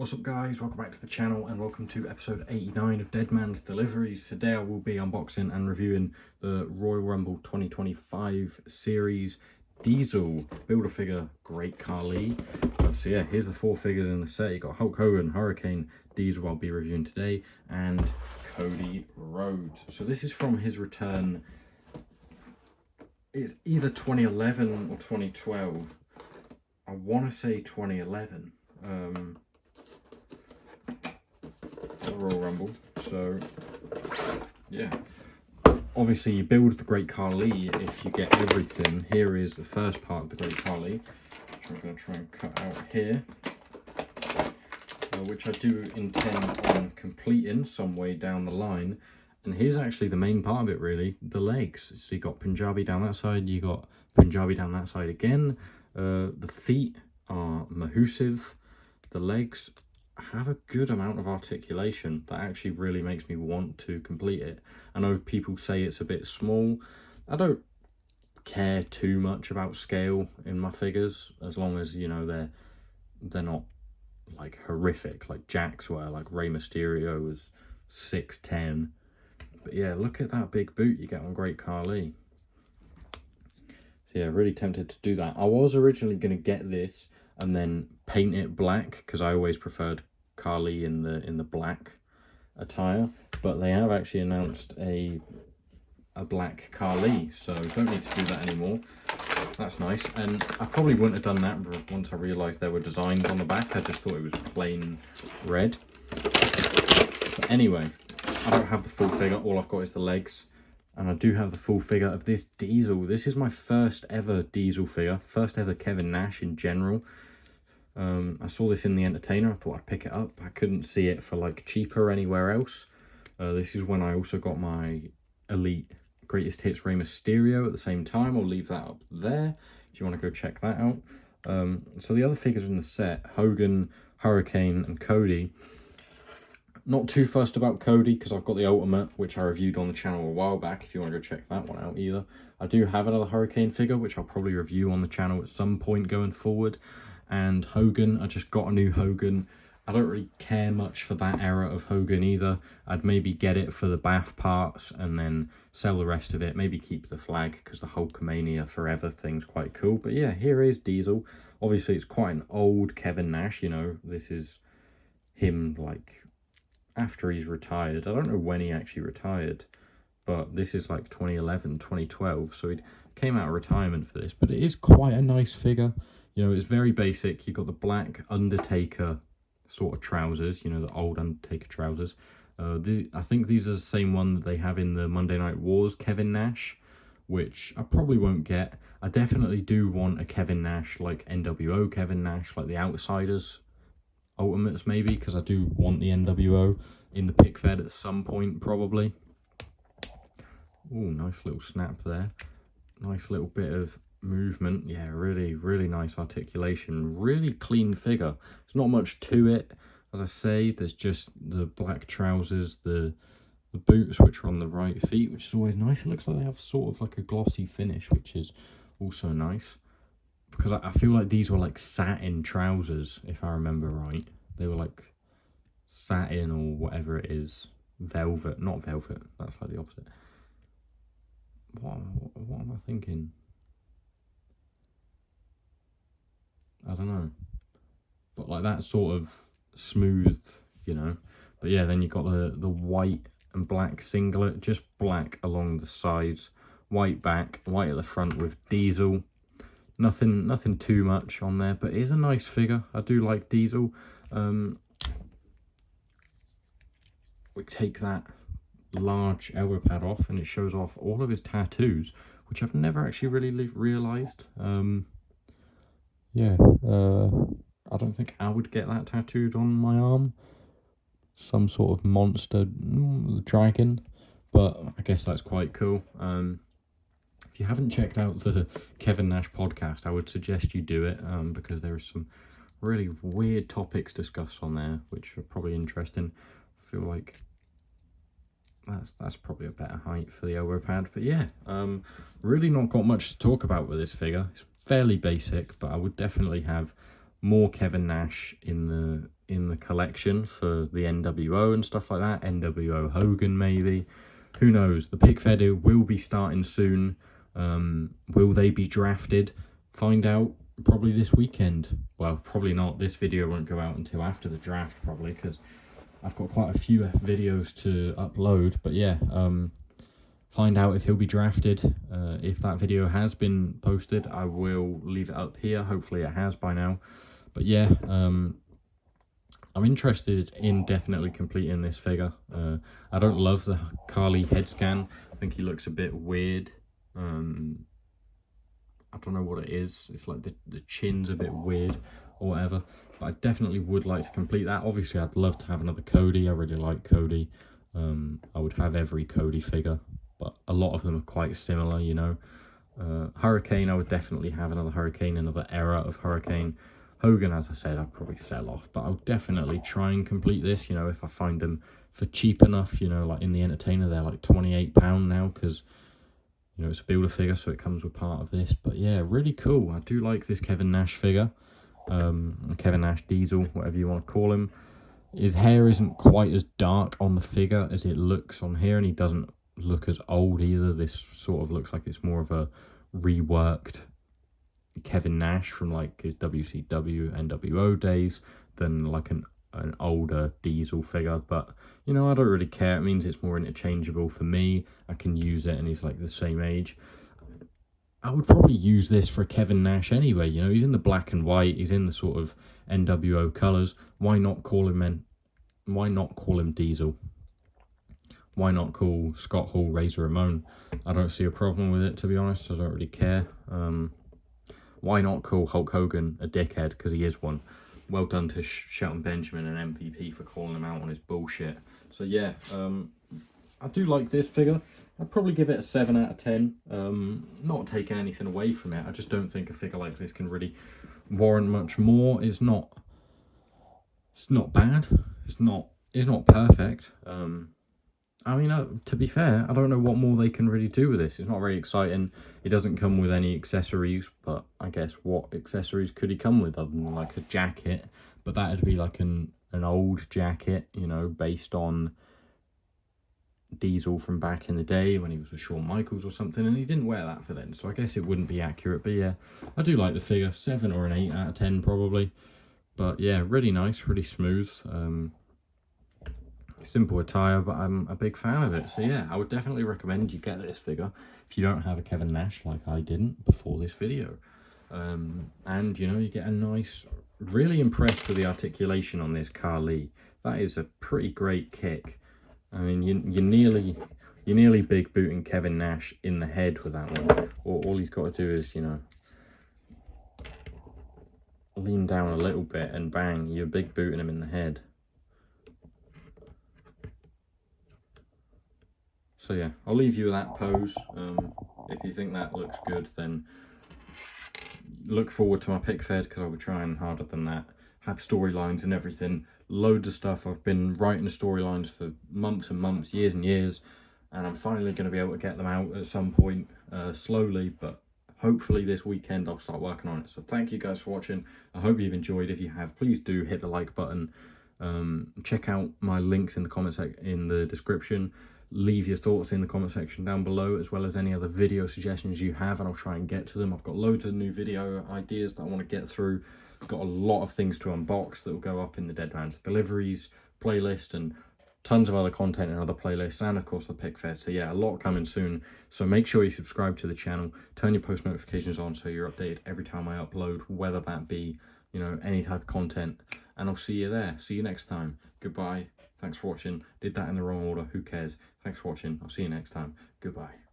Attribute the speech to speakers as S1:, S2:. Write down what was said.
S1: What's up guys, welcome back to the channel and welcome to episode 89 of Deadman's Deliveries. Today I will be unboxing and reviewing the Royal Rumble 2025 series Diesel Build-A-Figure Great Khali. So yeah, here's the four figures in the set. You got Hulk Hogan, Hurricane, Diesel I'll be reviewing today, and Cody Rhodes. So this is from his return. It's either 2011 or 2012. I want to say 2011. Royal Rumble. So yeah, obviously you build the Great Khali if you get everything. Here is the first part of the Great Khali, which I'm going to try and cut out here, which I do intend on completing some way down the line. And here's actually the main part of it, really, the legs. So you got Punjabi down that side, you got Punjabi down that side again. The feet are Mahusiv. The legs have a good amount of articulation that actually really makes me want to complete it. I know people say it's a bit small. I don't care too much about scale in my figures, as long as, you know, they're not like horrific like Jack's were. Like Rey Mysterio was 6'10". But yeah, look at that big boot you get on Great Khali. So yeah, really tempted to do that. I was originally going to get this and then paint it black, because I always preferred Khali in the black attire, but they have actually announced a black Khali, so don't need to do that anymore. That's nice. And I probably wouldn't have done that once I realized there were designs on the back. I just thought it was plain red. But anyway, I don't have the full figure. All I've got is the legs, and I do have the full figure of this Diesel. This is my first ever Diesel figure, first ever Kevin Nash in general. I saw this in the Entertainer. I thought I'd pick it up. I couldn't see it for like cheaper anywhere else. This is when I also got my Elite Greatest Hits Rey Mysterio at the same time. I'll leave that up there if you want to go check that out. So the other figures in the set, Hogan, Hurricane and Cody. Not too fussed about Cody because I've got the Ultimate, which I reviewed on the channel a while back, if you want to go check that one out either. I do have another Hurricane figure, which I'll probably review on the channel at some point going forward. And Hogan, I just got a new Hogan. I don't really care much for that era of Hogan either. I'd maybe get it for the bath parts and then sell the rest of it. Maybe keep the flag because the Hulkamania Forever thing's quite cool. But yeah, here is Diesel. Obviously, it's quite an old Kevin Nash, you know. This is him, like, after he's retired. I don't know when he actually retired, but this is like 2011, 2012. So he came out of retirement for this. But it is quite a nice figure. You know, it's very basic. You've got the black Undertaker sort of trousers, you know, the old Undertaker trousers. I think these are the same one that they have in the Monday Night Wars Kevin Nash, which I probably won't get. I definitely do want a Kevin Nash, like NWO Kevin Nash, like the Outsiders Ultimates maybe, because I do want the NWO in the PIC-FED at some point probably. Oh, nice little snap there. Nice little bit of movement. Yeah, really nice articulation, really clean figure. There's not much to it, as I say. There's just the black trousers, the boots, which are on the right feet, which is always nice. It looks like they have sort of like a glossy finish, which is also nice, because I feel like these were like satin trousers, if I remember right. They were like satin or whatever it is, velvet, not velvet, that's like the opposite. What am I thinking? I don't know, but like that sort of smooth, you know. But yeah, then you got the white and black singlet, just black along the sides, white back, white at the front with Diesel. Nothing too much on there, but it is a nice figure. I do like Diesel. We take that large elbow pad off and it shows off all of his tattoos, which I've never actually really realised. Yeah, I don't think I would get that tattooed on my arm. Some sort of monster dragon, but I guess that's quite cool. If you haven't checked out the Kevin Nash podcast, I would suggest you do it, because there are some really weird topics discussed on there, which are probably interesting. I feel like that's probably a better height for the elbow pad. But yeah, really not got much to talk about with this figure. It's fairly basic, but I would definitely have more Kevin Nash in the collection for the NWO and stuff like that. NWO Hogan maybe. Who knows? The PIC-FED will be starting soon. Will they be drafted? Find out probably this weekend. Well, probably not. This video won't go out until after the draft probably, because I've got quite a few videos to upload. But yeah, find out if he'll be drafted. If that video has been posted, I will leave it up here. Hopefully it has by now. But yeah, I'm interested in definitely completing this figure. I don't love the Khali head scan. I think he looks a bit weird. I don't know what it is. It's like the chin's a bit weird or whatever. But I definitely would like to complete that. Obviously, I'd love to have another Cody. I really like Cody. I would have every Cody figure, but a lot of them are quite similar, you know. Hurricane, I would definitely have another Hurricane, another era of Hurricane. Hogan, as I said, I'd probably sell off, but I'll definitely try and complete this, you know, if I find them for cheap enough, you know, like in the Entertainer, they're like £28 now, because, you know, it's a builder figure, so it comes with part of this. But yeah, really cool. I do like this Kevin Nash figure, Kevin Nash Diesel, whatever you want to call him. His hair isn't quite as dark on the figure as it looks on here, and he doesn't look as old either. This sort of looks like it's more of a reworked Kevin Nash from like his WCW NWO days than like an older Diesel figure. But you know, I don't really care. It means it's more interchangeable for me. I can use it, and he's like the same age. I would probably use this for Kevin Nash anyway. You know, he's in the black and white. He's in the sort of NWO colors. Why not call him Diesel? Why not call Scott Hall Razor Ramon? I don't see a problem with it, to be honest. I don't really care. Why not call Hulk Hogan a dickhead? Because he is one. Well done to Shelton Benjamin and MVP for calling him out on his bullshit. So yeah, I do like this figure. I'd probably give it a 7 out of 10. Not taking anything away from it. I just don't think a figure like this can really warrant much more. It's not bad. It's not perfect. I mean, to be fair, I don't know what more they can really do with this. It's not very exciting. It doesn't come with any accessories, but I guess what accessories could he come with other than like a jacket? But that'd be like an old jacket, you know, based on Diesel from back in the day when he was with Shawn Michaels or something, and he didn't wear that for then, so I guess it wouldn't be accurate. But yeah, I do like the figure. 7 or an 8 out of 10 probably. But yeah, really nice, really smooth. Simple attire, but I'm a big fan of it. So yeah, I would definitely recommend you get this figure if you don't have a Kevin Nash like I didn't before this video. And you know, you get a nice, really impressed with the articulation on this Khali. That is a pretty great kick. I mean, you're nearly big booting Kevin Nash in the head with that one. All he's got to do is, you know, lean down a little bit and bang, you're big booting him in the head. So yeah, I'll leave you with that pose. If you think that looks good, then look forward to my PIC-FED, because I'll be trying harder than that. Have storylines and everything. Loads of stuff. I've been writing the storylines for months and months, years and years, and I'm finally going to be able to get them out at some point, slowly, but hopefully this weekend I'll start working on it. So thank you guys for watching. I hope you've enjoyed. If you have, please do hit the like button. Check out my links in the in the description. Leave your thoughts in the comment section down below, as well as any other video suggestions you have, and I'll try and get to them. I've got loads of new video ideas that I want to get through. I've got a lot of things to unbox that will go up in the Deadman's Deliveries playlist, and tons of other content in other playlists, and of course the PIC-FED. So yeah, a lot coming soon. So make sure you subscribe to the channel, turn your post notifications on so you're updated every time I upload, whether that be, you know, any type of content. And I'll see you there. See you next time. Goodbye. Thanks for watching. Did that in the wrong order. Who cares? Thanks for watching. I'll see you next time. Goodbye.